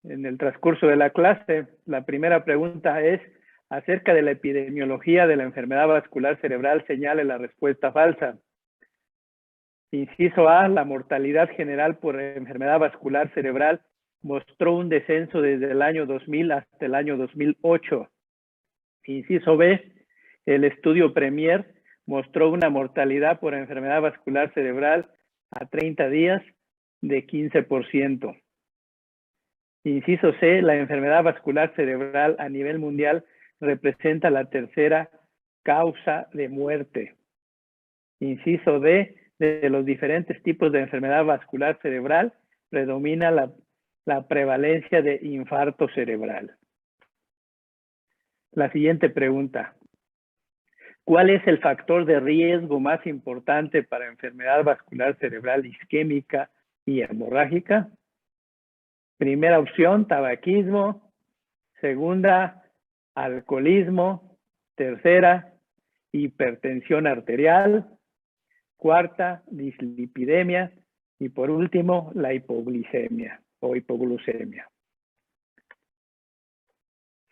en el transcurso de la clase. La primera pregunta es acerca de la epidemiología de la enfermedad vascular cerebral. Señale la respuesta falsa. Inciso A, la mortalidad general por enfermedad vascular cerebral mostró un descenso desde el año 2000 hasta el año 2008. Inciso B, el estudio Premier mostró una mortalidad por enfermedad vascular cerebral a 30 días de 15%. Inciso C, la enfermedad vascular cerebral a nivel mundial representa la tercera causa de muerte. Inciso D, de los diferentes tipos de enfermedad vascular cerebral, predomina la prevalencia de infarto cerebral. La siguiente pregunta. ¿Cuál es el factor de riesgo más importante para enfermedad vascular cerebral isquémica y hemorrágica? Primera opción, tabaquismo. Segunda, alcoholismo. Tercera, hipertensión arterial. Cuarta, dislipidemia. Y por último, la hipoglicemia o hipoglucemia.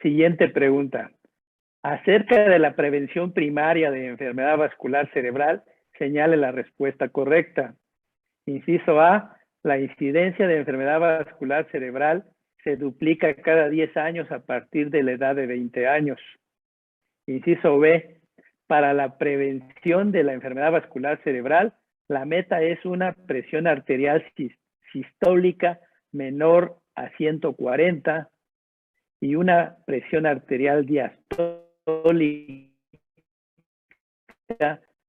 Siguiente pregunta. Acerca de la prevención primaria de enfermedad vascular cerebral, señale la respuesta correcta. Inciso A, la incidencia de enfermedad vascular cerebral se duplica cada 10 años a partir de la edad de 20 años. Inciso B, para la prevención de la enfermedad vascular cerebral, la meta es una presión arterial sistólica menor a 140 y una presión arterial diastólica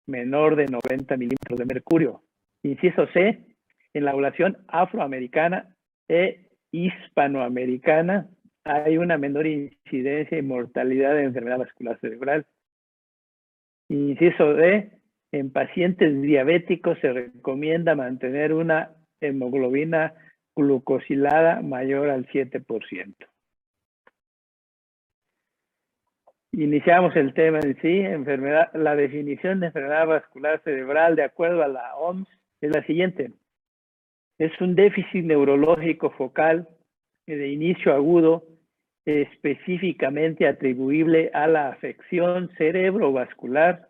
menor de 90 milímetros de mercurio. Inciso C, en la población afroamericana e hispanoamericana hay una menor incidencia y mortalidad de enfermedad vascular cerebral. Inciso D, en pacientes diabéticos se recomienda mantener una hemoglobina glucosilada mayor al 7%. Iniciamos el tema en sí. La definición de enfermedad vascular cerebral de acuerdo a la OMS es la siguiente. Es un déficit neurológico focal de inicio agudo específicamente atribuible a la afección cerebrovascular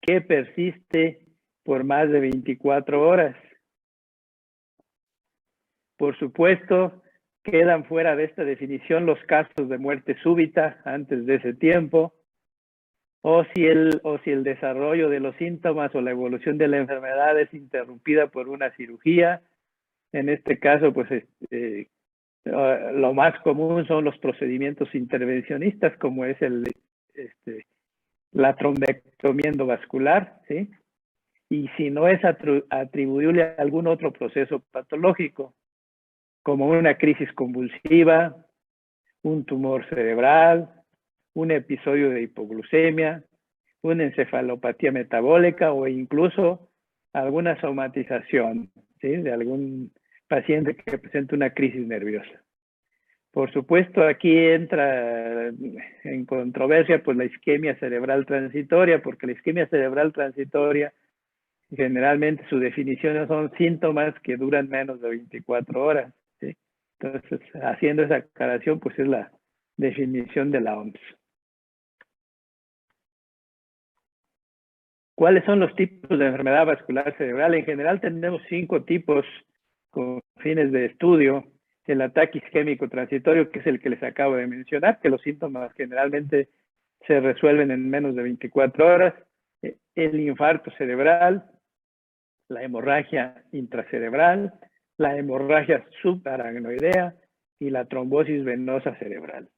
que persiste por más de 24 horas. Por supuesto, quedan fuera de esta definición los casos de muerte súbita antes de ese tiempo, o si el desarrollo de los síntomas o la evolución de la enfermedad es interrumpida por una cirugía. En este caso, pues lo más común son los procedimientos intervencionistas, como es la trombectomía endovascular, ¿sí? Y si no es atribuible a algún otro proceso patológico, como una crisis convulsiva, un tumor cerebral, un episodio de hipoglucemia, una encefalopatía metabólica o incluso alguna somatización, ¿sí? De algún paciente que presenta una crisis nerviosa. Por supuesto, aquí entra en controversia pues la isquemia cerebral transitoria, porque la isquemia cerebral transitoria generalmente su definición son síntomas que duran menos de 24 horas. ¿Sí? Entonces, haciendo esa aclaración, pues es la definición de la OMS. ¿Cuáles son los tipos de enfermedad vascular cerebral? En general tenemos 5 tipos con fines de estudio. El ataque isquémico transitorio, que es el que les acabo de mencionar, que los síntomas generalmente se resuelven en menos de 24 horas. El infarto cerebral, la hemorragia intracerebral, la hemorragia subaracnoidea y la trombosis venosa cerebral.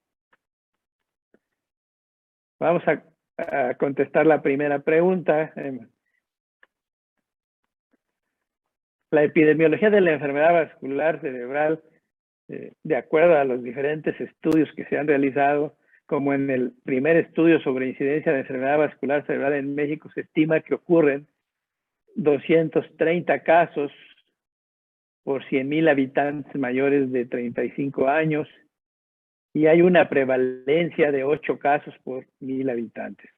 Vamos a contestar la primera pregunta. La epidemiología de la enfermedad vascular cerebral, de acuerdo a los diferentes estudios que se han realizado, como en el primer estudio sobre incidencia de enfermedad vascular cerebral en México, se estima que ocurren 230 casos por 100,000 habitantes mayores de 35 años y hay una prevalencia de 8 casos por 1,000 habitantes.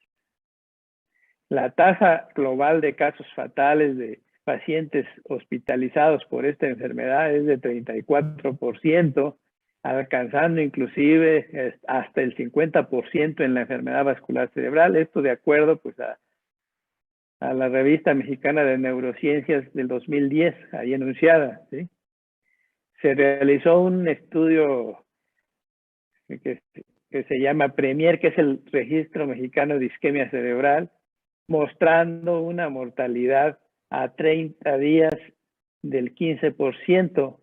La tasa global de casos fatales de pacientes hospitalizados por esta enfermedad es de 34%, alcanzando inclusive hasta el 50% en la enfermedad vascular cerebral. Esto de acuerdo pues a la revista mexicana de neurociencias del 2010, ahí enunciada, ¿sí? Se realizó un estudio que se llama PREMIER, que es el Registro Mexicano de Isquemia Cerebral, mostrando una mortalidad a 30 días del 15%,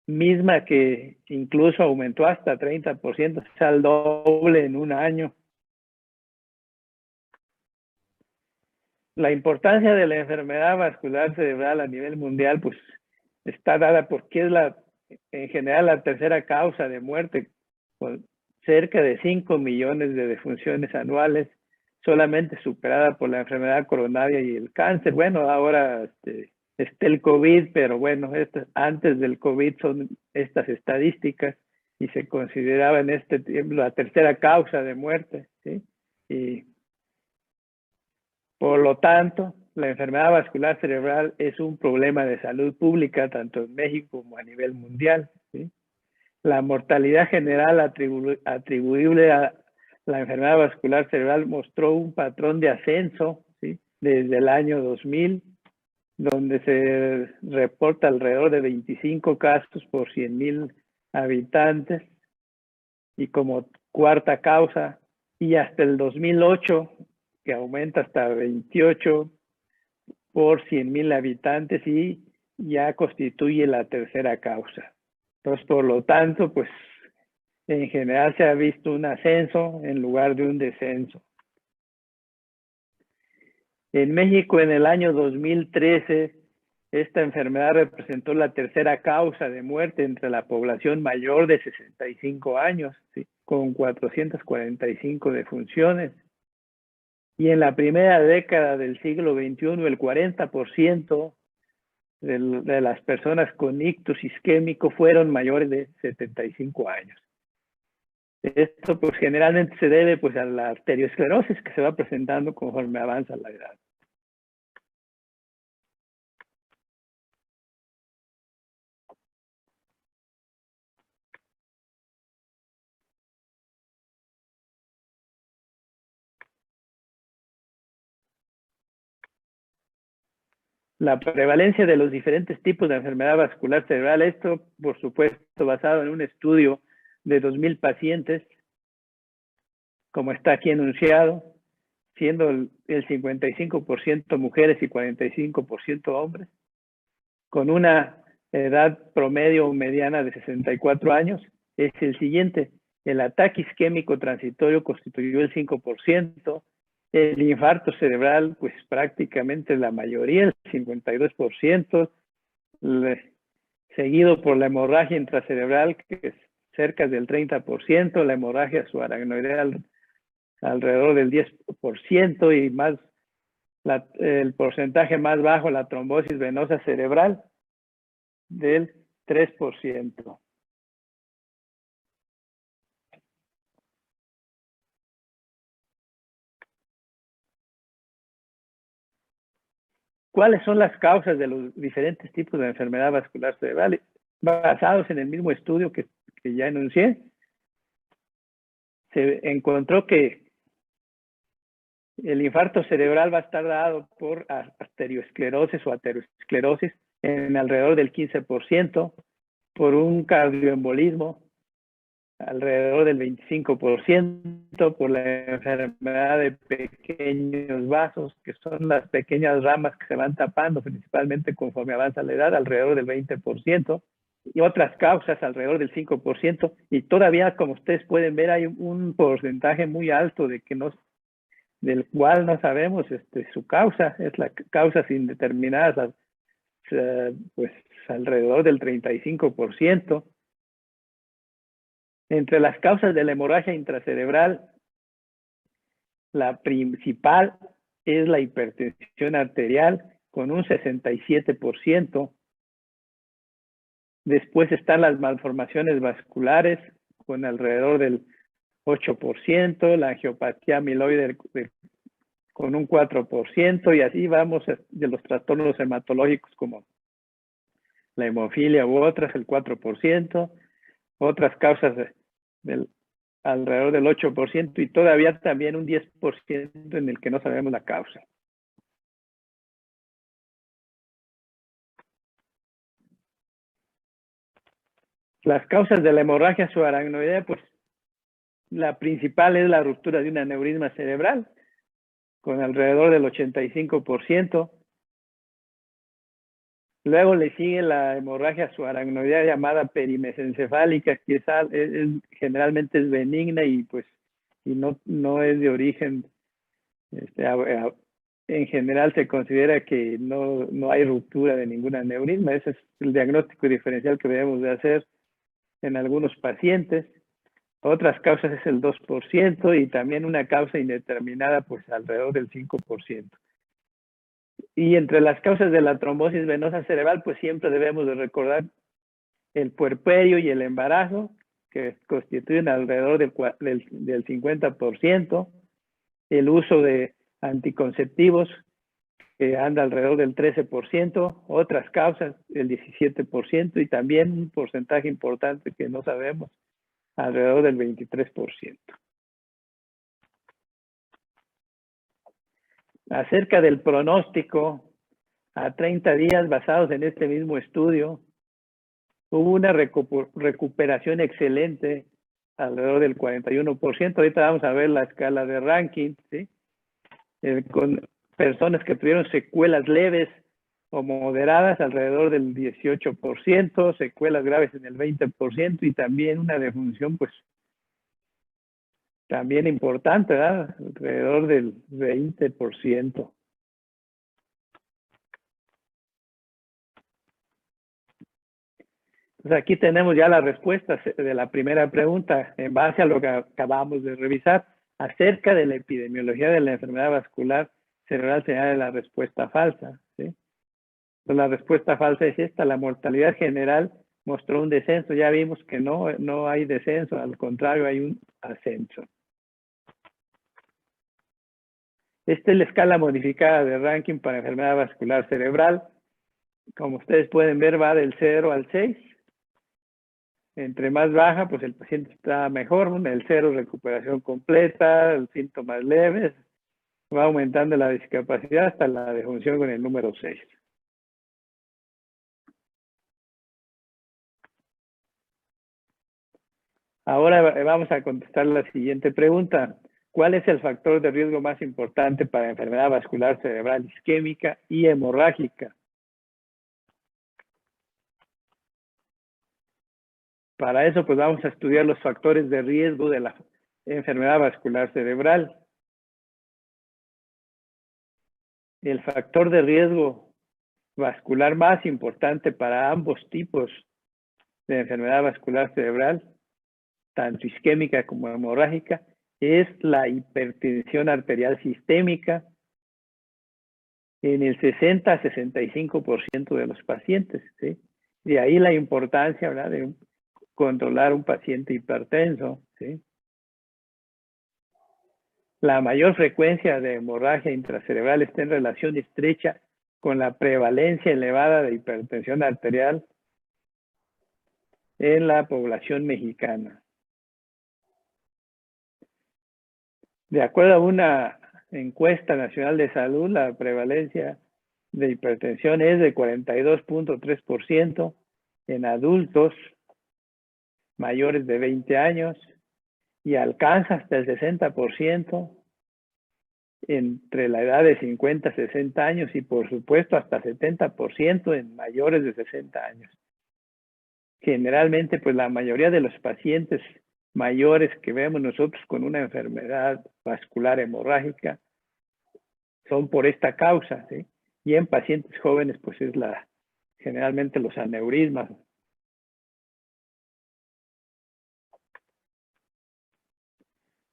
misma que incluso aumentó hasta 30%, o sea, el doble en un año. La importancia de la enfermedad vascular cerebral a nivel mundial, pues, está dada porque es en general la tercera causa de muerte, con cerca de 5 millones de defunciones anuales, solamente superada por la enfermedad coronaria y el cáncer. Bueno, ahora está el COVID, pero bueno, antes del COVID son estas estadísticas y se consideraba en este tiempo la tercera causa de muerte, ¿sí? Y por lo tanto, la enfermedad vascular cerebral es un problema de salud pública tanto en México como a nivel mundial, ¿sí? La mortalidad general atribuible a la enfermedad vascular cerebral mostró un patrón de ascenso, ¿sí? Desde el año 2000, donde se reporta alrededor de 25 casos por 100,000 habitantes y como cuarta causa, y hasta el 2008, que aumenta hasta 28 por 100,000 habitantes y ya constituye la tercera causa. Entonces, por lo tanto, pues en general se ha visto un ascenso en lugar de un descenso. En México, en el año 2013, esta enfermedad representó la tercera causa de muerte entre la población mayor de 65 años, ¿sí? Con 445 defunciones. Y en la primera década del siglo XXI, el 40% de las personas con ictus isquémico fueron mayores de 75 años. Esto pues generalmente se debe pues a la arteriosclerosis que se va presentando conforme avanza la edad. La prevalencia de los diferentes tipos de enfermedad vascular cerebral, esto por supuesto basado en un estudio de 2,000 pacientes, como está aquí enunciado, siendo el 55% mujeres y 45% hombres, con una edad promedio mediana de 64 años, es el siguiente. El ataque isquémico transitorio constituyó el 5%, el infarto cerebral, pues prácticamente la mayoría, el 52%, seguido por la hemorragia intracerebral, que es cerca del 30%, la hemorragia subaracnoidal alrededor del 10% y más el porcentaje más bajo, la trombosis venosa cerebral, del 3%. ¿Cuáles son las causas de los diferentes tipos de enfermedad vascular cerebral? Basados en el mismo estudio que ya enuncié, se encontró que el infarto cerebral va a estar dado por arteriosclerosis o aterosclerosis en alrededor del 15%, por un cardioembolismo alrededor del 25%, por la enfermedad de pequeños vasos, que son las pequeñas ramas que se van tapando principalmente conforme avanza la edad, alrededor del 20%, y otras causas alrededor del 5%, y todavía, como ustedes pueden ver, hay un porcentaje muy alto del cual no sabemos su causa, es la causa sin determinadas, pues alrededor del 35%. Entre las causas de la hemorragia intracerebral, la principal es la hipertensión arterial con un 67%. Después están las malformaciones vasculares con alrededor del 8%, la angiopatía amiloide con un 4%, y así vamos de los trastornos hematológicos como la hemofilia u otras, el 4%, Otras causas del alrededor del 8% y todavía también un 10% en el que no sabemos la causa. Las causas de la hemorragia subaracnoidea, pues la principal es la ruptura de un aneurisma cerebral, con alrededor del 85%. Luego le sigue la hemorragia subaracnoidea llamada perimesencefálica, que generalmente es benigna y pues no es de origen, en general se considera que no hay ruptura de ningún aneurisma. Ese es el diagnóstico diferencial que debemos de hacer en algunos pacientes. Otras causas es el 2% y también una causa indeterminada, pues alrededor del 5%. Y entre las causas de la trombosis venosa cerebral, pues siempre debemos de recordar el puerperio y el embarazo, que constituyen alrededor del 50%, el uso de anticonceptivos, que anda alrededor del 13%, otras causas, el 17%, y también un porcentaje importante que no sabemos, alrededor del 23%. Acerca del pronóstico, a 30 días basados en este mismo estudio, hubo una recuperación excelente, alrededor del 41%. Ahorita vamos a ver la escala de ranking, ¿sí? Con personas que tuvieron secuelas leves o moderadas, alrededor del 18%, secuelas graves en el 20%, y también una defunción, pues, también importante, ¿verdad? Alrededor del 20%. Pues aquí tenemos ya la respuesta de la primera pregunta en base a lo que acabamos de revisar acerca de la epidemiología de la enfermedad vascular cerebral. Señala la respuesta falsa, ¿sí? Pues la respuesta falsa es esta: la mortalidad general mostró un descenso. Ya vimos que no hay descenso, al contrario, hay un ascenso. Esta es la escala modificada de ranking para enfermedad vascular cerebral. Como ustedes pueden ver, va del 0 al 6. Entre más baja, pues el paciente está mejor. El 0, recuperación completa, síntomas leves. Va aumentando la discapacidad hasta la defunción con el número 6. Ahora vamos a contestar la siguiente pregunta. ¿Cuál es el factor de riesgo más importante para enfermedad vascular cerebral isquémica y hemorrágica? Para eso, pues vamos a estudiar los factores de riesgo de la enfermedad vascular cerebral. El factor de riesgo vascular más importante para ambos tipos de enfermedad vascular cerebral, tanto isquémica como hemorrágica, es la hipertensión arterial sistémica en el 60 a 65% de los pacientes, ¿sí? De ahí la importancia, ¿verdad?, de controlar un paciente hipertenso, ¿sí? La mayor frecuencia de hemorragia intracerebral está en relación estrecha con la prevalencia elevada de hipertensión arterial en la población mexicana. De acuerdo a una encuesta nacional de salud, la prevalencia de hipertensión es de 42.3% en adultos mayores de 20 años y alcanza hasta el 60% entre la edad de 50 a 60 años y por supuesto hasta 70% en mayores de 60 años. Generalmente, pues la mayoría de los pacientes mayores que vemos nosotros con una enfermedad vascular hemorrágica son por esta causa, ¿sí? Y en pacientes jóvenes, pues es generalmente los aneurismas.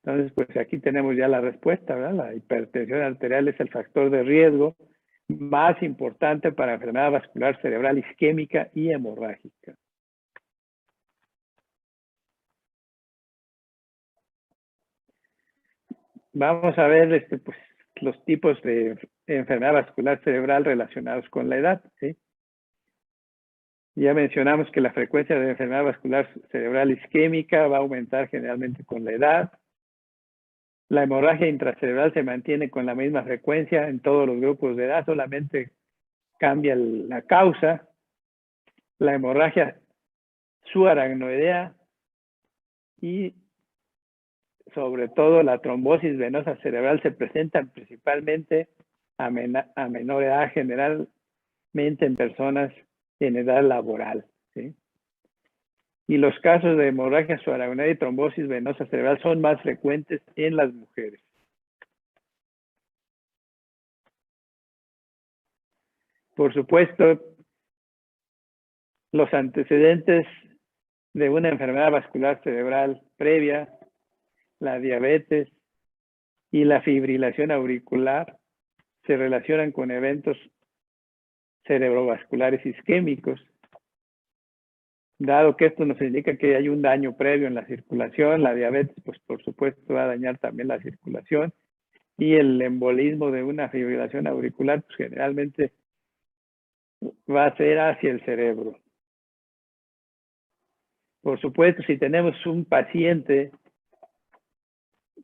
Entonces, pues aquí tenemos ya la respuesta, ¿verdad? La hipertensión arterial es el factor de riesgo más importante para enfermedad vascular cerebral isquémica y hemorrágica. Vamos a ver pues, los tipos de enfermedad vascular cerebral relacionados con la edad, ¿sí? Ya mencionamos que la frecuencia de enfermedad vascular cerebral isquémica va a aumentar generalmente con la edad. La hemorragia intracerebral se mantiene con la misma frecuencia en todos los grupos de edad, solamente cambia la causa. La hemorragia subaracnoidea y sobre todo la trombosis venosa cerebral se presentan principalmente a menor edad, generalmente en personas en edad laboral, ¿sí? Y los casos de hemorragia subaracnoidea y trombosis venosa cerebral son más frecuentes en las mujeres. Por supuesto, los antecedentes de una enfermedad vascular cerebral previa, la diabetes y la fibrilación auricular se relacionan con eventos cerebrovasculares isquémicos, dado que esto nos indica que hay un daño previo en la circulación. La diabetes, pues por supuesto, va a dañar también la circulación, y el embolismo de una fibrilación auricular, pues generalmente va a ser hacia el cerebro. Por supuesto, si tenemos un paciente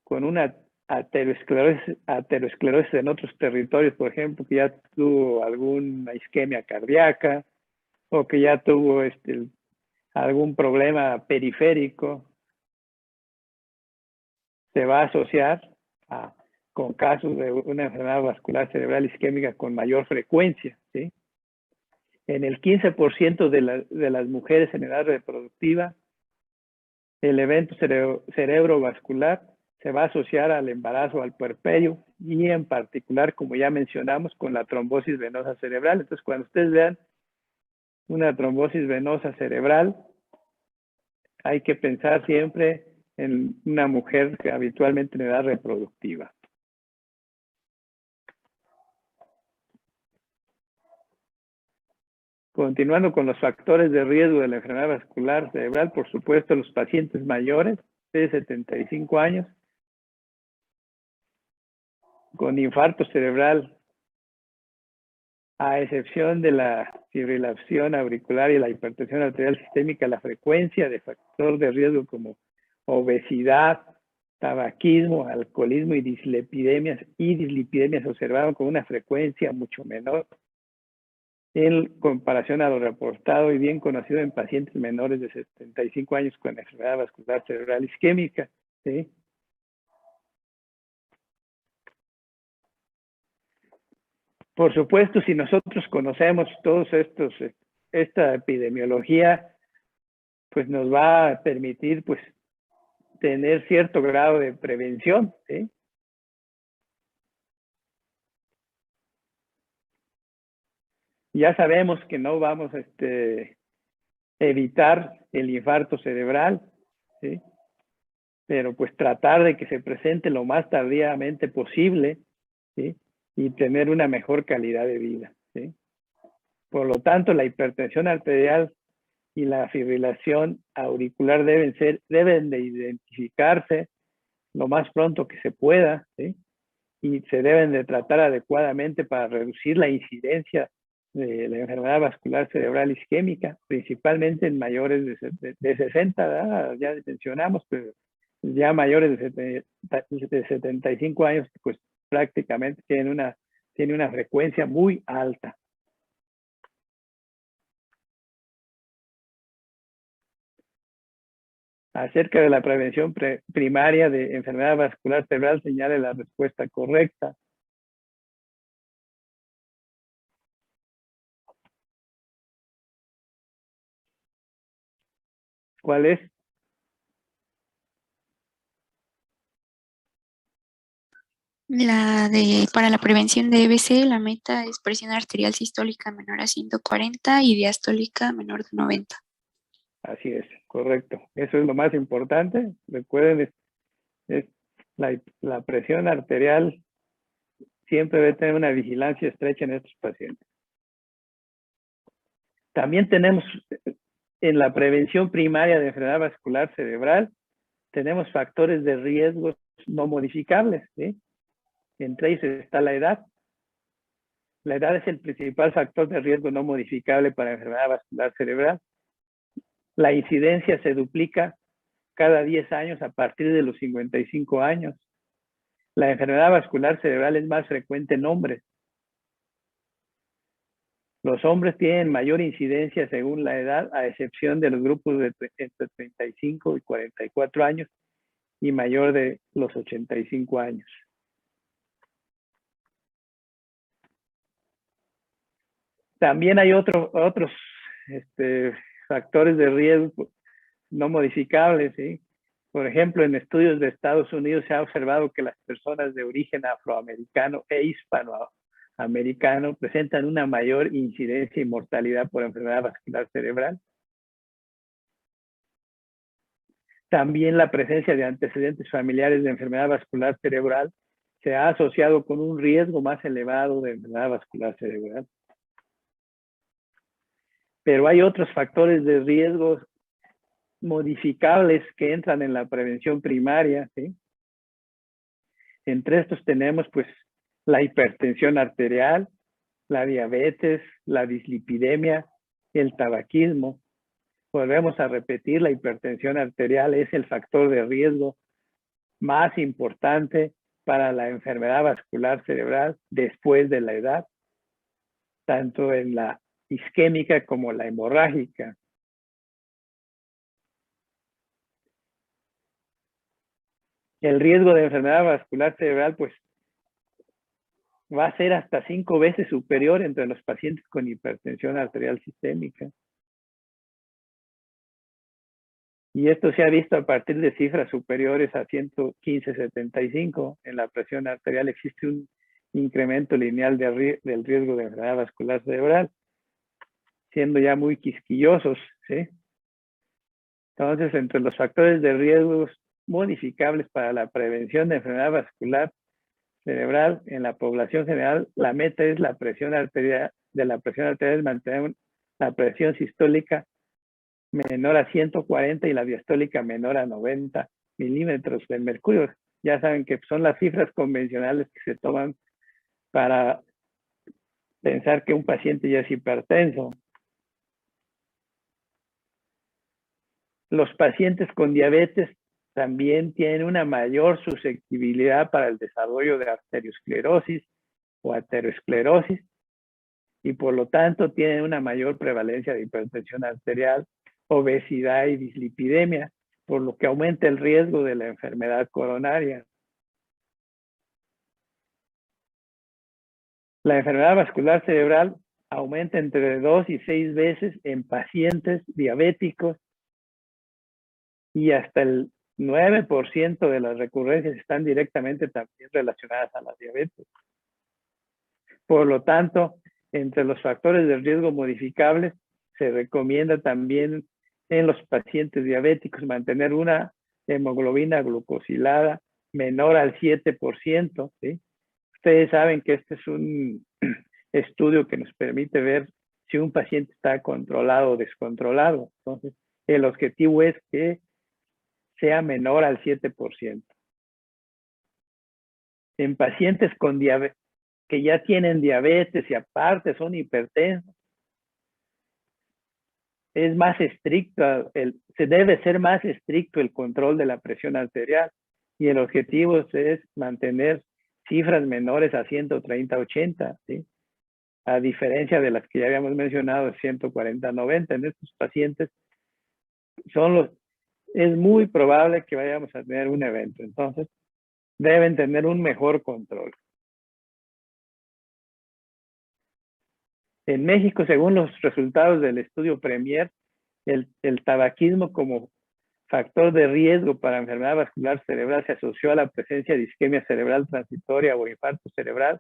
con una aterosclerosis en otros territorios, por ejemplo, que ya tuvo alguna isquemia cardíaca o que ya tuvo algún problema periférico, se va a asociar con casos de una enfermedad vascular cerebral isquémica con mayor frecuencia, ¿sí? En el 15% de las mujeres en edad reproductiva, el evento cerebrovascular se va a asociar al embarazo, al puerperio, y en particular, como ya mencionamos, con la trombosis venosa cerebral. Entonces, cuando ustedes vean una trombosis venosa cerebral, hay que pensar siempre en una mujer que habitualmente en edad reproductiva. Continuando con los factores de riesgo de la enfermedad vascular cerebral, por supuesto, los pacientes mayores de 75 años con infarto cerebral, a excepción de la fibrilación auricular y la hipertensión arterial sistémica, la frecuencia de factor de riesgo como obesidad, tabaquismo, alcoholismo y dislipidemias se observaron con una frecuencia mucho menor en comparación a lo reportado y bien conocido en pacientes menores de 75 años con enfermedad vascular cerebral isquémica, ¿sí? Por supuesto, si nosotros conocemos todos esta epidemiología, pues nos va a permitir pues tener cierto grado de prevención, ¿sí? Ya sabemos que no vamos a evitar el infarto cerebral, ¿sí? Pero pues tratar de que se presente lo más tardíamente posible, ¿sí? Y tener una mejor calidad de vida, ¿sí? Por lo tanto, la hipertensión arterial y la fibrilación auricular deben de identificarse lo más pronto que se pueda, ¿sí? Y se deben de tratar adecuadamente para reducir la incidencia de la enfermedad vascular cerebral isquémica, principalmente en mayores de 60, ¿verdad? Ya mencionamos, pero ya mayores de 75 años, pues prácticamente tiene una frecuencia muy alta. Acerca de la prevención primaria de enfermedad vascular cerebral, señale la respuesta correcta. ¿Cuál es? Para la prevención de EBC, la meta es presión arterial sistólica menor a 140 y diastólica menor de 90. Así es, correcto. Eso es lo más importante. Recuerden, la presión arterial siempre debe tener una vigilancia estrecha en estos pacientes. También tenemos en la prevención primaria de enfermedad vascular cerebral, tenemos factores de riesgos no modificables, ¿sí? Entre ellos está la edad. La edad es el principal factor de riesgo no modificable para enfermedad vascular cerebral. La incidencia se duplica cada 10 años a partir de los 55 años. La enfermedad vascular cerebral es más frecuente en hombres. Los hombres tienen mayor incidencia según la edad, a excepción de los grupos de entre 35 y 44 años y mayor de los 85 años. También hay otros factores de riesgo no modificables, ¿sí? Por ejemplo, en estudios de Estados Unidos se ha observado que las personas de origen afroamericano e hispanoamericano presentan una mayor incidencia y mortalidad por enfermedad vascular cerebral. También la presencia de antecedentes familiares de enfermedad vascular cerebral se ha asociado con un riesgo más elevado de enfermedad vascular cerebral. Pero hay otros factores de riesgo modificables que entran en la prevención primaria, ¿sí? Entre estos tenemos pues la hipertensión arterial, la diabetes, la dislipidemia, el tabaquismo. Volvemos a repetir, la hipertensión arterial es el factor de riesgo más importante para la enfermedad vascular cerebral después de la edad, tanto en la isquémica como la hemorrágica. El riesgo de enfermedad vascular cerebral pues va a ser hasta 5 veces superior entre los pacientes con hipertensión arterial sistémica. Y esto se ha visto a partir de cifras superiores a 115/75. En la presión arterial existe un incremento lineal del riesgo de enfermedad vascular cerebral, siendo ya muy quisquillosos, ¿sí? Entonces, entre los factores de riesgos modificables para la prevención de enfermedad vascular cerebral en la población general, la meta es la presión arterial, es mantener la presión sistólica menor a 140 y la diastólica menor a 90 milímetros de mercurio. Ya saben que son las cifras convencionales que se toman para pensar que un paciente ya es hipertenso. Los pacientes con diabetes también tienen una mayor susceptibilidad para el desarrollo de arteriosclerosis o aterosclerosis y por lo tanto tienen una mayor prevalencia de hipertensión arterial, obesidad y dislipidemia, por lo que aumenta el riesgo de la enfermedad coronaria. La enfermedad vascular cerebral aumenta entre 2 y 6 veces en pacientes diabéticos y hasta el 9% de las recurrencias están directamente también relacionadas a la diabetes. Por lo tanto, entre los factores de riesgo modificables, se recomienda también en los pacientes diabéticos mantener una hemoglobina glucosilada menor al 7%, ¿sí? Ustedes saben que este es un estudio que nos permite ver si un paciente está controlado o descontrolado. Entonces, el objetivo es que sea menor al 7%. En pacientes con diabetes, que ya tienen diabetes y aparte son hipertensos, es más estricto, se debe ser más estricto el control de la presión arterial y el objetivo es mantener cifras menores a 130/80, ¿sí? A diferencia de las que ya habíamos mencionado, 140/90. En estos pacientes es muy probable que vayamos a tener un evento, entonces deben tener un mejor control. En México, según los resultados del estudio Premier, el tabaquismo como factor de riesgo para enfermedad vascular cerebral se asoció a la presencia de isquemia cerebral transitoria o infarto cerebral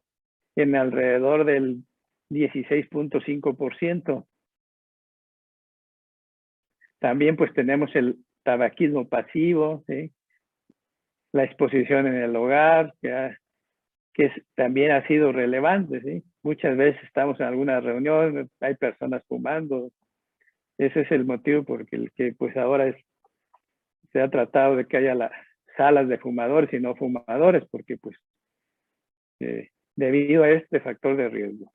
en alrededor del 16.5%. También pues tenemos el tabaquismo pasivo, ¿sí? La exposición en el hogar, que también ha sido relevante, ¿sí? Muchas veces estamos en alguna reunión, hay personas fumando. Ese es el motivo por el que pues ahora se ha tratado de que haya las salas de fumadores y no fumadores, porque pues debido a este factor de riesgo.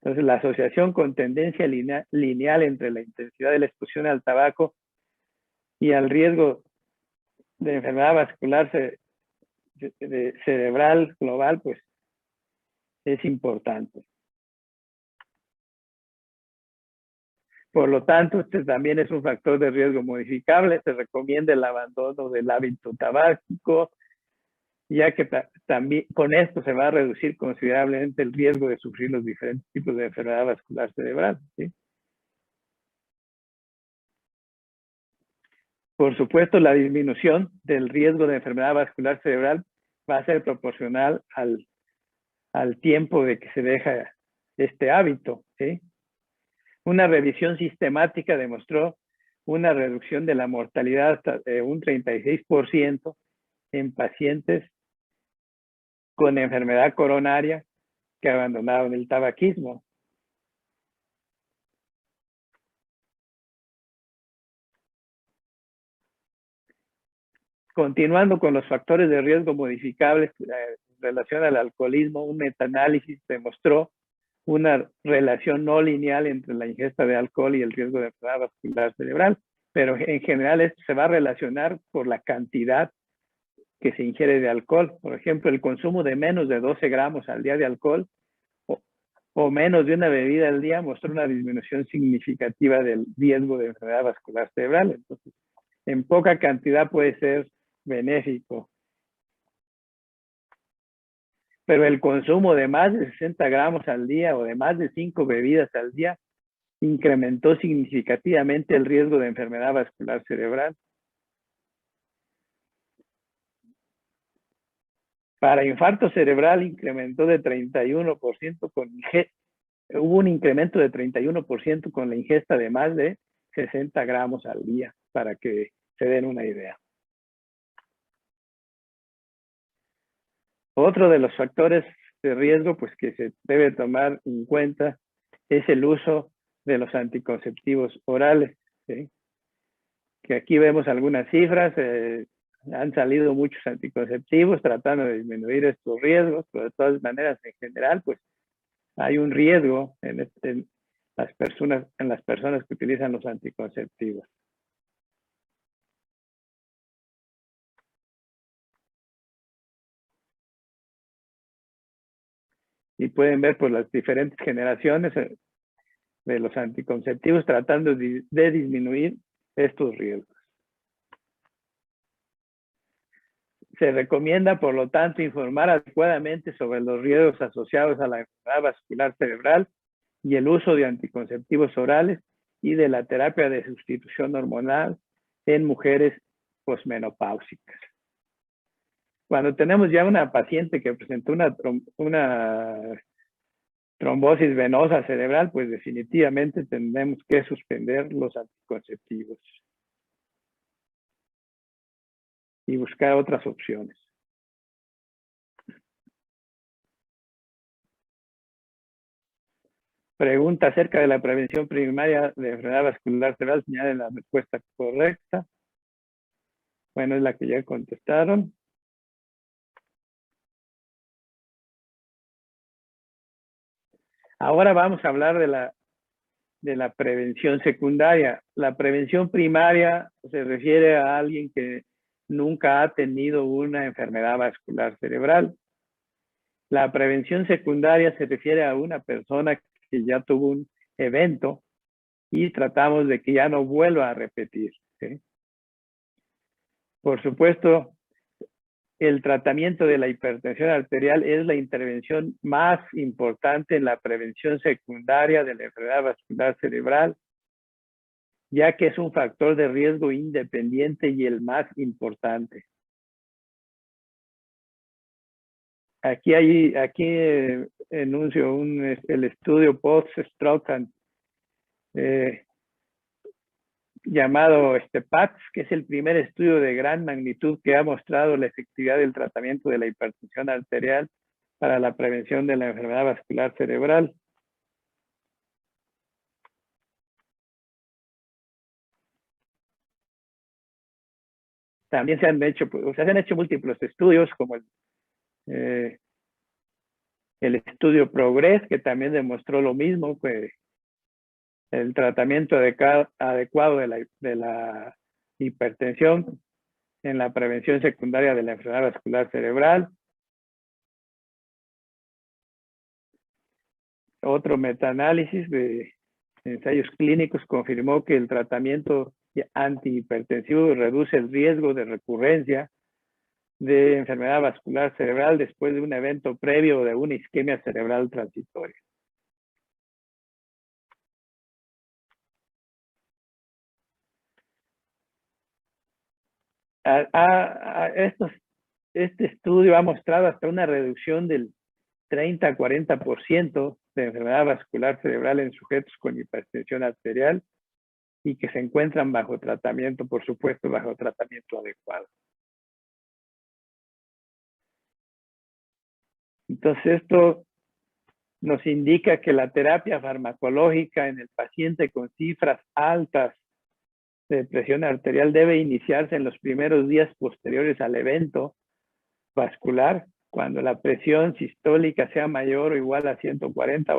Entonces, la asociación con tendencia lineal entre la intensidad de la exposición al tabaco y al riesgo de enfermedad vascular cerebral global, pues es importante. Por lo tanto, este también es un factor de riesgo modificable. Se recomienda el abandono del hábito tabáquico, ya que también con esto se va a reducir considerablemente el riesgo de sufrir los diferentes tipos de enfermedad vascular cerebral, ¿sí? Por supuesto, la disminución del riesgo de enfermedad vascular cerebral va a ser proporcional al tiempo de que se deja este hábito, ¿sí? Una revisión sistemática demostró una reducción de la mortalidad hasta un 36% en pacientes con enfermedad coronaria que abandonaron el tabaquismo. Continuando con los factores de riesgo modificables en relación al alcoholismo, un metaanálisis demostró una relación no lineal entre la ingesta de alcohol y el riesgo de enfermedad vascular cerebral, pero en general esto se va a relacionar por la cantidad que se ingiere de alcohol. Por ejemplo, el consumo de menos de 12 gramos al día de alcohol o menos de una bebida al día mostró una disminución significativa del riesgo de enfermedad vascular cerebral. Entonces, en poca cantidad puede ser benéfico. Pero el consumo de más de 60 gramos al día o de más de 5 bebidas al día incrementó significativamente el riesgo de enfermedad vascular cerebral. Para infarto cerebral incrementó de 31% hubo un incremento de 31% con la ingesta de más de 60 gramos al día, para que se den una idea. Otro de los factores de riesgo pues, que se debe tomar en cuenta es el uso de los anticonceptivos orales, ¿sí? Que aquí vemos algunas cifras, han salido muchos anticonceptivos tratando de disminuir estos riesgos, pero de todas maneras, en general, pues hay un riesgo en las personas que utilizan los anticonceptivos. Y pueden ver pues las diferentes generaciones de los anticonceptivos tratando de disminuir estos riesgos. Se recomienda, por lo tanto, informar adecuadamente sobre los riesgos asociados a la enfermedad vascular cerebral y el uso de anticonceptivos orales y de la terapia de sustitución hormonal en mujeres posmenopáusicas. Cuando tenemos ya una paciente que presentó una trombosis venosa cerebral, pues definitivamente tendremos que suspender los anticonceptivos y buscar otras opciones. Pregunta acerca de la prevención primaria de enfermedad vascular cerebral, señalen la respuesta correcta. Bueno, es la que ya contestaron. Ahora vamos a hablar de la prevención secundaria. La prevención primaria se refiere a alguien que nunca ha tenido una enfermedad vascular cerebral. La prevención secundaria se refiere a una persona que ya tuvo un evento y tratamos de que ya no vuelva a repetir, ¿sí? Por supuesto, el tratamiento de la hipertensión arterial es la intervención más importante en la prevención secundaria de la enfermedad vascular cerebral, ya que es un factor de riesgo independiente y el más importante. Aquí enuncio el estudio post-Stroke llamado PATS, que es el primer estudio de gran magnitud que ha mostrado la efectividad del tratamiento de la hipertensión arterial para la prevención de la enfermedad vascular cerebral. También se han hecho múltiples estudios como El estudio Progress, que también demostró lo mismo, que el tratamiento adecuado de la hipertensión en la prevención secundaria de la enfermedad vascular cerebral. Otro metaanálisis de ensayos clínicos confirmó que el tratamiento antihipertensivo reduce el riesgo de recurrencia de enfermedad vascular cerebral después de un evento previo de una isquemia cerebral transitoria. Este estudio ha mostrado hasta una reducción del 30 a 40% de enfermedad vascular cerebral en sujetos con hipertensión arterial y que se encuentran bajo tratamiento, por supuesto, bajo tratamiento adecuado. Entonces, esto nos indica que la terapia farmacológica en el paciente con cifras altas de presión arterial debe iniciarse en los primeros días posteriores al evento vascular, cuando la presión sistólica sea mayor o igual a 140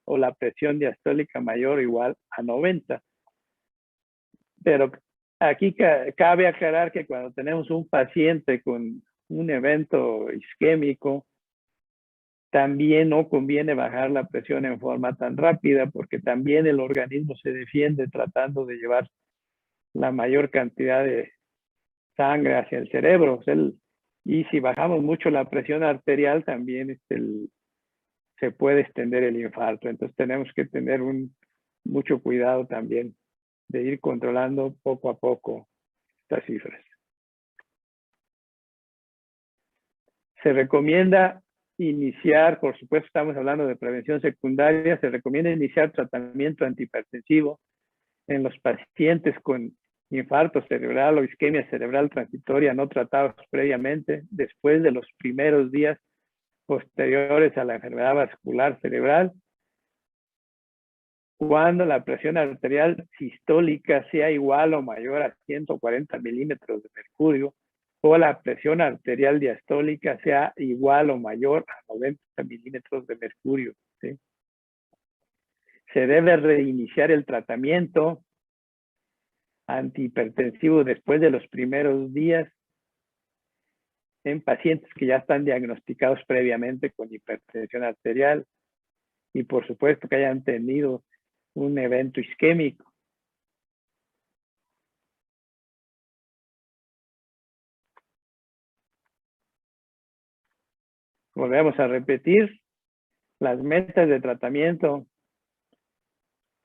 o la presión diastólica mayor o igual a 90. Pero aquí cabe aclarar que cuando tenemos un paciente con un evento isquémico, también no conviene bajar la presión en forma tan rápida, porque también el organismo se defiende tratando de llevar la mayor cantidad de sangre hacia el cerebro. Y si bajamos mucho la presión arterial, también se puede extender el infarto. Entonces tenemos que tener mucho cuidado también de ir controlando poco a poco estas cifras. Se recomienda iniciar, por supuesto estamos hablando de prevención secundaria, se recomienda iniciar tratamiento antihipertensivo en los pacientes con infarto cerebral o isquemia cerebral transitoria no tratados previamente, después de los primeros días posteriores a la enfermedad vascular cerebral, cuando la presión arterial sistólica sea igual o mayor a 140 milímetros de mercurio, o la presión arterial diastólica sea igual o mayor a 90 milímetros de mercurio, ¿sí? Se debe reiniciar el tratamiento antihipertensivo después de los primeros días en pacientes que ya están diagnosticados previamente con hipertensión arterial y por supuesto que hayan tenido un evento isquémico. Volvemos a repetir las metas de tratamiento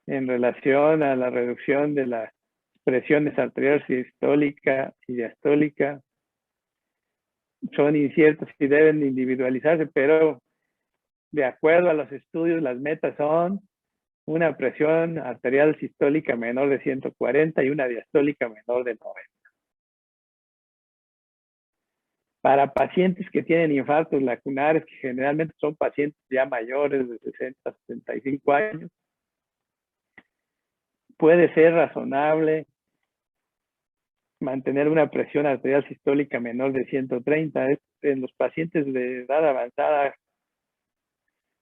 en relación a la reducción de las presiones arterial sistólica y diastólica. Son inciertas y deben individualizarse, pero de acuerdo a los estudios, las metas son una presión arterial sistólica menor de 140 y una diastólica menor de 90. Para pacientes que tienen infartos lacunares, que generalmente son pacientes ya mayores de 60 a 65 años, puede ser razonable mantener una presión arterial sistólica menor de 130. En los pacientes de edad avanzada,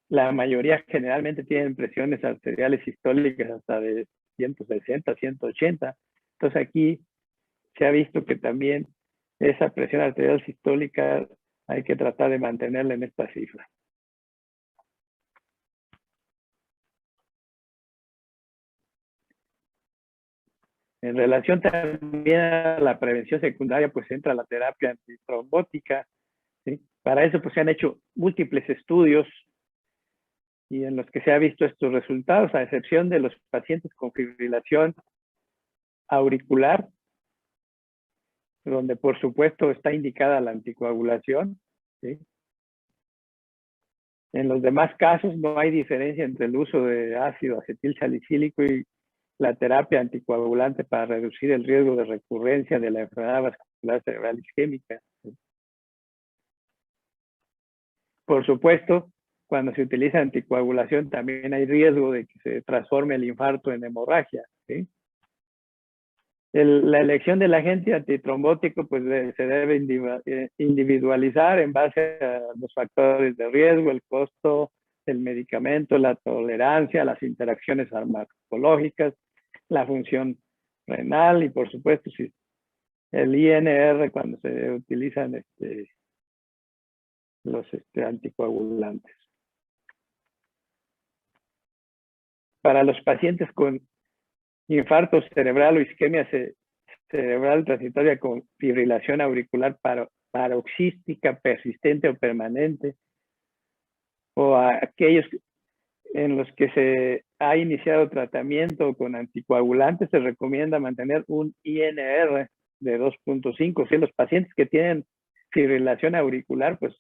la mayoría generalmente tienen presiones arteriales sistólicas hasta de 160, 180. Entonces aquí se ha visto que también esa presión arterial sistólica hay que tratar de mantenerla en esta cifra. En relación también a la prevención secundaria, pues entra la terapia antitrombótica, ¿sí? Para eso pues se han hecho múltiples estudios y en los que se ha visto estos resultados, a excepción de los pacientes con fibrilación auricular, donde por supuesto está indicada la anticoagulación, ¿sí? En los demás casos no hay diferencia entre el uso de ácido acetilsalicílico y la terapia anticoagulante para reducir el riesgo de recurrencia de la enfermedad vascular cerebral isquémica. Por supuesto, cuando se utiliza anticoagulación también hay riesgo de que se transforme el infarto en hemorragia, ¿sí? La elección del agente antitrombótico pues se debe individualizar en base a los factores de riesgo, el costo del medicamento, la tolerancia, las interacciones farmacológicas, la función renal y por supuesto si el INR cuando se utilizan los anticoagulantes. Para los pacientes con infarto cerebral o isquemia cerebral transitoria con fibrilación auricular paroxística persistente o permanente, o a aquellos en los que se ha iniciado tratamiento con anticoagulantes, se recomienda mantener un INR de 2.5. Si los pacientes que tienen fibrilación auricular, pues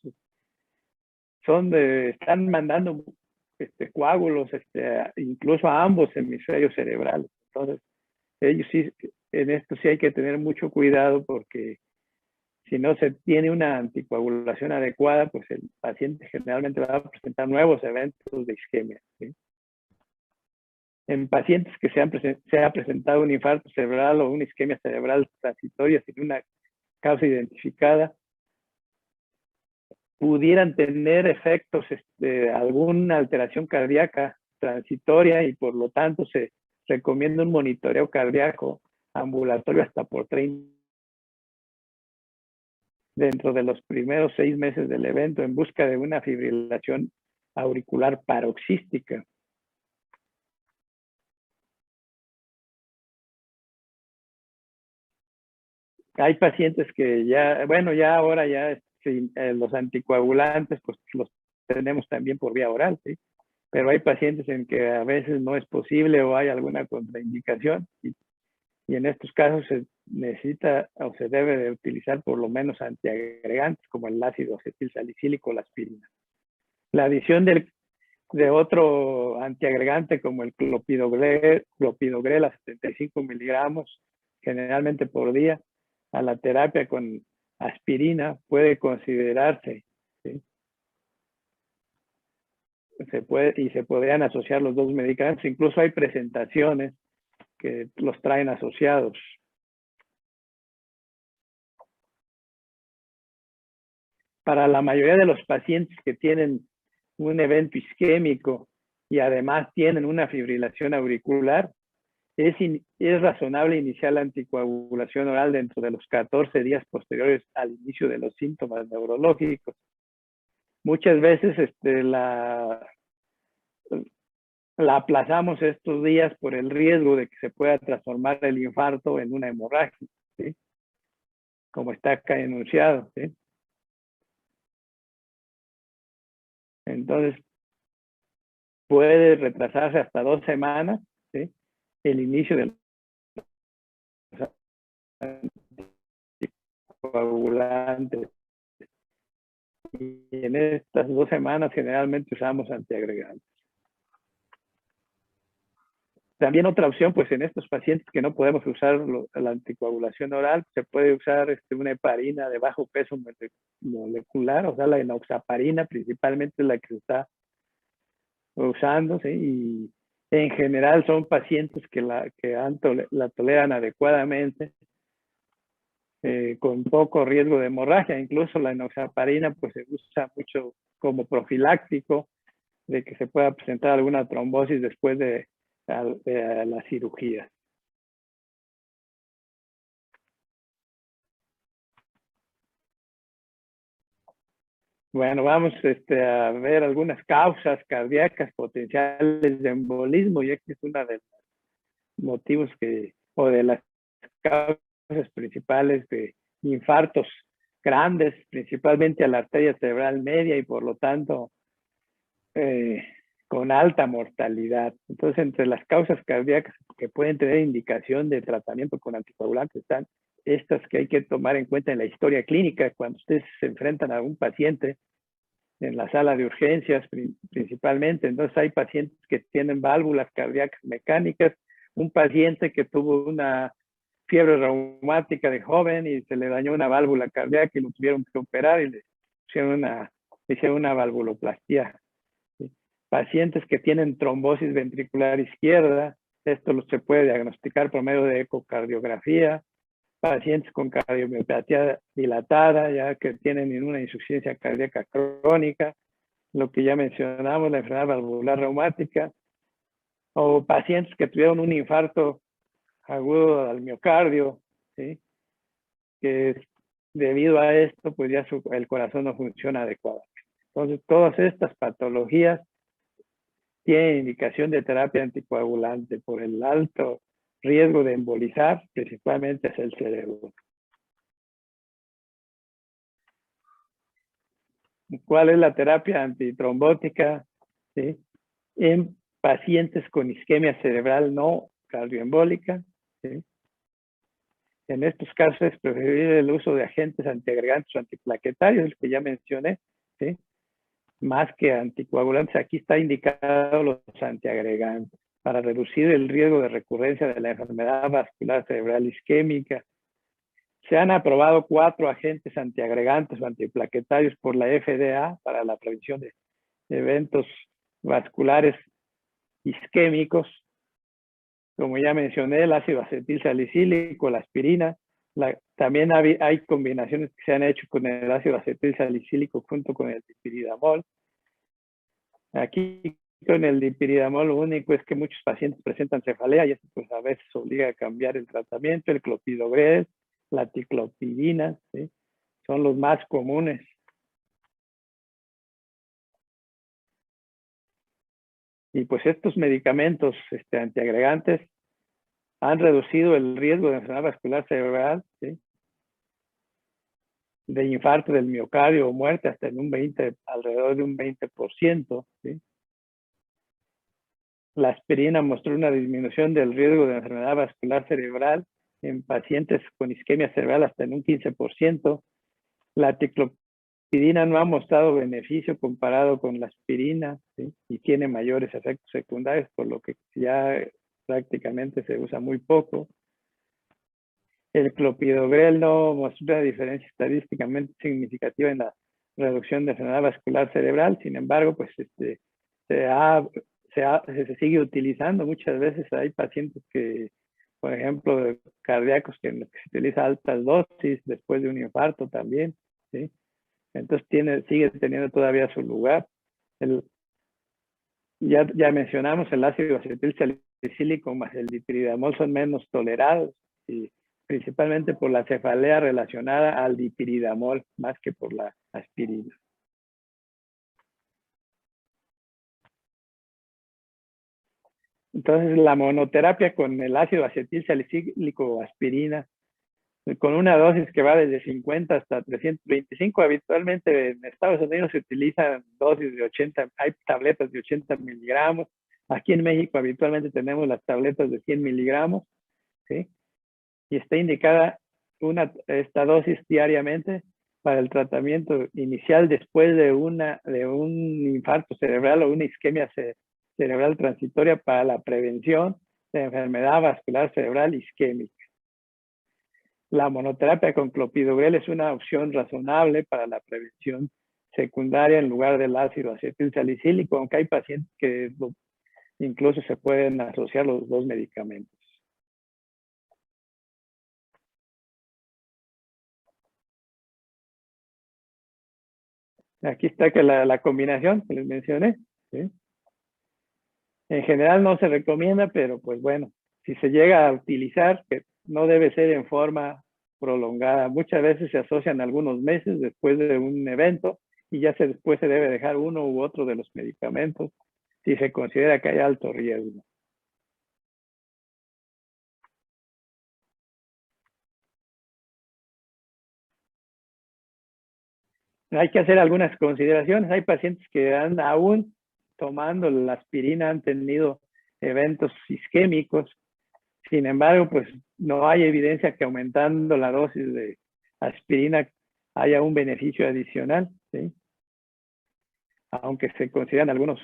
están mandando coágulos incluso a ambos hemisferios cerebrales. Entonces, ellos sí, en esto sí hay que tener mucho cuidado porque si no se tiene una anticoagulación adecuada, pues el paciente generalmente va a presentar nuevos eventos de isquemia, ¿sí? En pacientes que se ha presentado un infarto cerebral o una isquemia cerebral transitoria sin una causa identificada, pudieran tener efectos alguna alteración cardíaca transitoria y por lo tanto se recomienda un monitoreo cardíaco ambulatorio hasta por 30 dentro de los primeros 6 meses del evento en busca de una fibrilación auricular paroxística. Hay pacientes que ya, bueno, ya ahora ya los anticoagulantes pues los tenemos también por vía oral, ¿sí? Pero hay pacientes en que a veces no es posible o hay alguna contraindicación y en estos casos se necesita o se debe de utilizar por lo menos antiagregantes como el ácido acetilsalicílico o la aspirina. La adición de otro antiagregante como el clopidogrel a 75 miligramos generalmente por día a la terapia con aspirina puede considerarse, ¿sí? Se podrían asociar los dos medicamentos. Incluso hay presentaciones que los traen asociados. Para la mayoría de los pacientes que tienen un evento isquémico y además tienen una fibrilación auricular, es razonable iniciar la anticoagulación oral dentro de los 14 días posteriores al inicio de los síntomas neurológicos. Muchas veces la aplazamos estos días por el riesgo de que se pueda transformar el infarto en una hemorragia, ¿sí? Como está acá enunciado, ¿sí? Entonces, puede retrasarse hasta 2 semanas, ¿sí? El inicio del anticoagulante. Y en estas 2 semanas generalmente usamos antiagregantes. También otra opción, pues en estos pacientes que no podemos usar la anticoagulación oral, se puede usar una heparina de bajo peso molecular, o sea, la enoxaparina principalmente es la que se está usando, ¿sí? Y en general son pacientes que la toleran adecuadamente, con poco riesgo de hemorragia. Incluso la enoxaparina pues se usa mucho como profiláctico de que se pueda presentar alguna trombosis después de la cirugía. Bueno, vamos a ver algunas causas cardíacas potenciales de embolismo, ya que es uno de los motivos o de las causas principales de infartos grandes, principalmente a la arteria cerebral media y por lo tanto con alta mortalidad. Entonces, entre las causas cardíacas que pueden tener indicación de tratamiento con anticoagulantes están estas que hay que tomar en cuenta en la historia clínica cuando ustedes se enfrentan a un paciente en la sala de urgencias principalmente. Entonces hay pacientes que tienen válvulas cardíacas mecánicas, un paciente que tuvo una fiebre reumática de joven y se le dañó una válvula cardíaca y lo tuvieron que operar y le hicieron una valvuloplastía. ¿Sí? Pacientes que tienen trombosis ventricular izquierda Esto se puede diagnosticar por medio de ecocardiografía, pacientes con cardiomiopatía dilatada, ya que tienen una insuficiencia cardíaca crónica, lo que ya mencionamos, la enfermedad valvular reumática, o pacientes que tuvieron un infarto agudo al miocardio, ¿sí? Que debido a esto, pues ya el corazón no funciona adecuadamente. Entonces, todas estas patologías tienen indicación de terapia anticoagulante por el alto riesgo de embolizar, principalmente es el cerebro. ¿Cuál es la terapia antitrombótica? ¿Sí? En pacientes con isquemia cerebral no cardioembólica. ¿Sí? En estos casos es preferible el uso de agentes antiagregantes o antiplaquetarios, el que ya mencioné, ¿sí? Más que anticoagulantes. Aquí está indicado los antiagregantes para reducir el riesgo de recurrencia de la enfermedad vascular cerebral isquémica. Se han aprobado 4 agentes antiagregantes o antiplaquetarios por la FDA para la prevención de eventos vasculares isquémicos. Como ya mencioné, el ácido acetil salicílico, la aspirina. También hay combinaciones que se han hecho con el ácido acetil salicílico junto con el dipiridamol. Aquí con el dipiridamol lo único es que muchos pacientes presentan cefalea y eso pues a veces obliga a cambiar el tratamiento. El clopidogrel, la ticlopidina, ¿sí? Son los más comunes. Y pues estos medicamentos antiagregantes han reducido el riesgo de enfermedad vascular cerebral, ¿sí? De infarto del miocardio o muerte hasta en un 20, alrededor de un 20%, ¿sí? La aspirina mostró una disminución del riesgo de enfermedad vascular cerebral en pacientes con isquemia cerebral hasta en un 15%. La ticlopidina no ha mostrado beneficio comparado con la aspirina, ¿sí? Y tiene mayores efectos secundarios, por lo que ya prácticamente se usa muy poco. El clopidogrel no mostró una diferencia estadísticamente significativa en la reducción de enfermedad vascular cerebral. Sin embargo, pues se sigue utilizando. Muchas veces hay pacientes que, por ejemplo, cardíacos que se utiliza altas dosis después de un infarto también, ¿sí? Entonces sigue teniendo todavía su lugar. Ya mencionamos el ácido acetil salicílico más el dipiridamol son menos tolerados, y principalmente por la cefalea relacionada al dipiridamol más que por la aspirina. Entonces, la monoterapia con el ácido acetil salicílico o aspirina, con una dosis que va desde 50 hasta 325, habitualmente en Estados Unidos se utilizan dosis de 80, hay tabletas de 80 miligramos. Aquí en México habitualmente tenemos las tabletas de 100 miligramos, ¿sí? Y está indicada esta dosis diariamente para el tratamiento inicial después de un infarto cerebral o una isquemia cerebral transitoria para la prevención de enfermedad vascular cerebral isquémica. La monoterapia con clopidogrel es una opción razonable para la prevención secundaria en lugar del ácido acetil salicílico, aunque hay pacientes que incluso se pueden asociar los dos medicamentos. Aquí está que la combinación que les mencioné, ¿sí? En general no se recomienda, pero pues bueno, si se llega a utilizar, que no debe ser en forma prolongada. Muchas veces se asocian algunos meses después de un evento y ya después se debe dejar uno u otro de los medicamentos si se considera que hay alto riesgo. Hay que hacer algunas consideraciones. Hay pacientes que aún tomando la aspirina han tenido eventos isquémicos. Sin embargo, pues no hay evidencia que aumentando la dosis de aspirina haya un beneficio adicional, ¿sí? Aunque se consideran algunos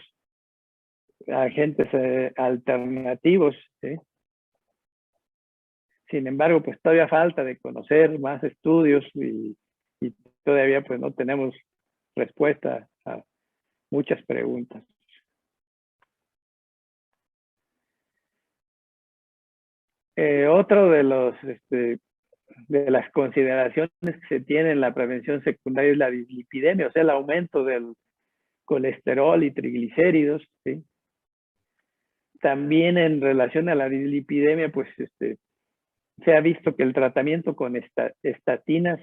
agentes alternativos, ¿sí? Sin embargo, pues todavía falta de conocer más estudios y todavía pues no tenemos respuesta a muchas preguntas. Otro de de las consideraciones que se tiene en la prevención secundaria es la dislipidemia, o sea, el aumento del colesterol y triglicéridos, ¿sí? También en relación a la dislipidemia, pues se ha visto que el tratamiento con estatinas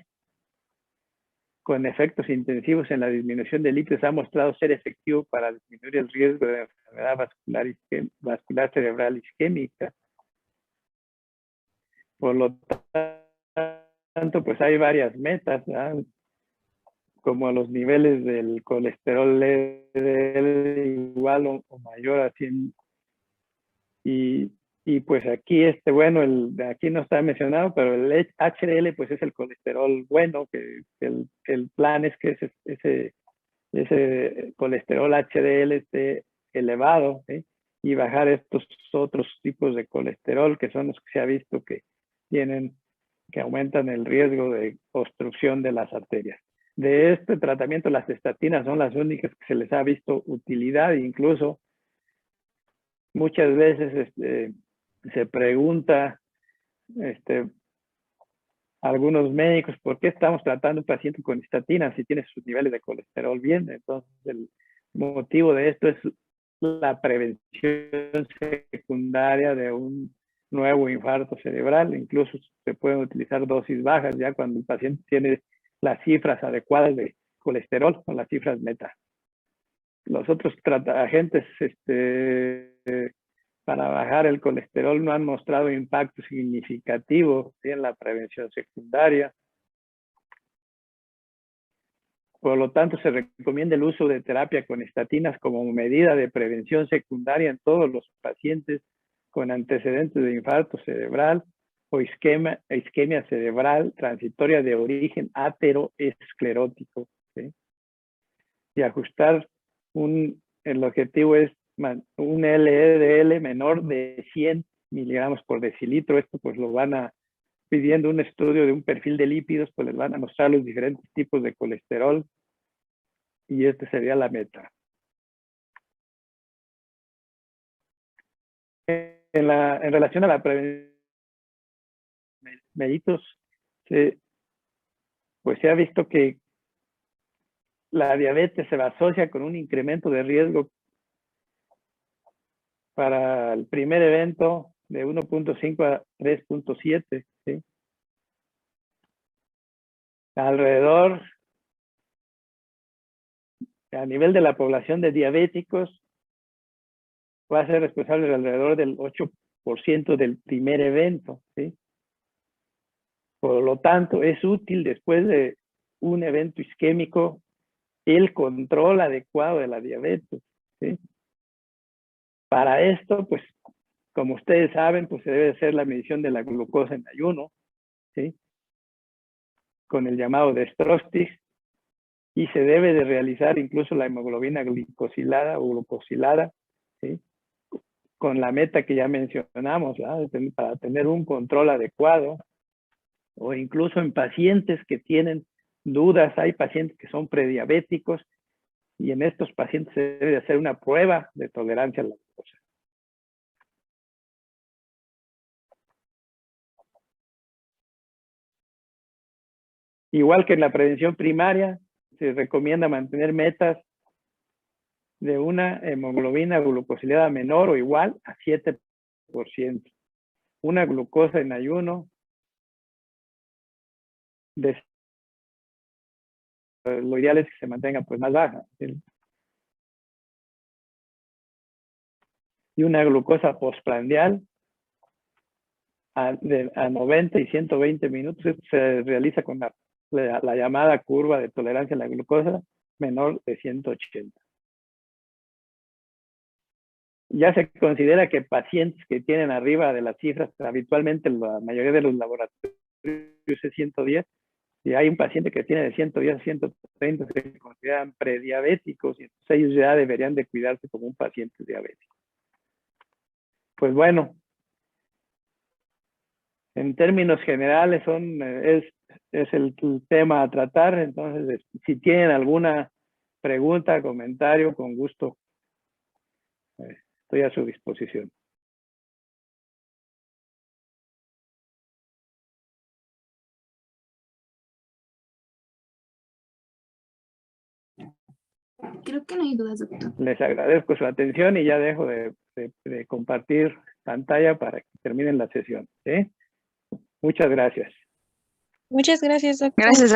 con efectos intensivos en la disminución de lípidos ha mostrado ser efectivo para disminuir el riesgo de enfermedad vascular cerebral isquémica. Por lo tanto, pues hay varias metas, ¿verdad? Como los niveles del colesterol LDL igual o mayor a 100. Y pues aquí, bueno, aquí no está mencionado, pero el HDL pues es el colesterol bueno, que el plan es que ese colesterol HDL esté elevado, ¿sí? Y bajar estos otros tipos de colesterol que son los que se ha visto que aumentan el riesgo de obstrucción de las arterias. De este tratamiento, las estatinas son las únicas que se les ha visto utilidad, e incluso muchas veces se pregunta a algunos médicos por qué estamos tratando a un paciente con estatinas si tiene sus niveles de colesterol bien. Entonces, el motivo de esto es la prevención secundaria de un nuevo infarto cerebral. Incluso se pueden utilizar dosis bajas ya cuando el paciente tiene las cifras adecuadas de colesterol o las cifras meta. Los otros agentes para bajar el colesterol no han mostrado impacto significativo en la prevención secundaria. Por lo tanto, se recomienda el uso de terapia con estatinas como medida de prevención secundaria en todos los pacientes con antecedentes de infarto cerebral o isquemia cerebral transitoria de origen ateroesclerótico, ¿sí? Y ajustar el objetivo es un LDL menor de 100 miligramos por decilitro. Esto pues lo van a pidiendo un estudio de un perfil de lípidos, pues les van a mostrar los diferentes tipos de colesterol y sería la meta. En relación a la prevención de mellitus, pues se ha visto que la diabetes se asocia con un incremento de riesgo para el primer evento de 1.5 a 3.7, ¿sí? Alrededor, a nivel de la población de diabéticos, va a ser responsable de alrededor del 8% del primer evento, ¿sí? Por lo tanto, es útil después de un evento isquémico el control adecuado de la diabetes, ¿sí? Para esto, pues, como ustedes saben, pues se debe hacer la medición de la glucosa en ayuno, ¿sí? Con el llamado dextrostig, y se debe de realizar incluso la hemoglobina glicosilada o glucosilada, ¿sí? Con la meta que ya mencionamos, ¿verdad? Para tener un control adecuado, o incluso en pacientes que tienen dudas, hay pacientes que son prediabéticos y en estos pacientes se debe de hacer una prueba de tolerancia a la glucosa. Igual que en la prevención primaria, se recomienda mantener metas de una hemoglobina glucosilada menor o igual a 7%. Una glucosa en ayuno lo ideal es que se mantenga pues más baja, ¿sí? Y una glucosa postprandial a 90 y 120 minutos se realiza con la llamada curva de tolerancia a la glucosa menor de 180. Ya se considera que pacientes que tienen arriba de las cifras, habitualmente la mayoría de los laboratorios es 110, si hay un paciente que tiene de 110 a 130, se consideran prediabéticos y entonces ellos ya deberían de cuidarse como un paciente diabético. Pues bueno, en términos generales es el tema a tratar. Entonces, si tienen alguna pregunta, comentario, con gusto estoy a su disposición. Creo que no hay dudas, doctor. Les agradezco su atención y ya dejo de compartir pantalla para que terminen la sesión. ¿Sí? Muchas gracias. Muchas gracias, doctor. Gracias,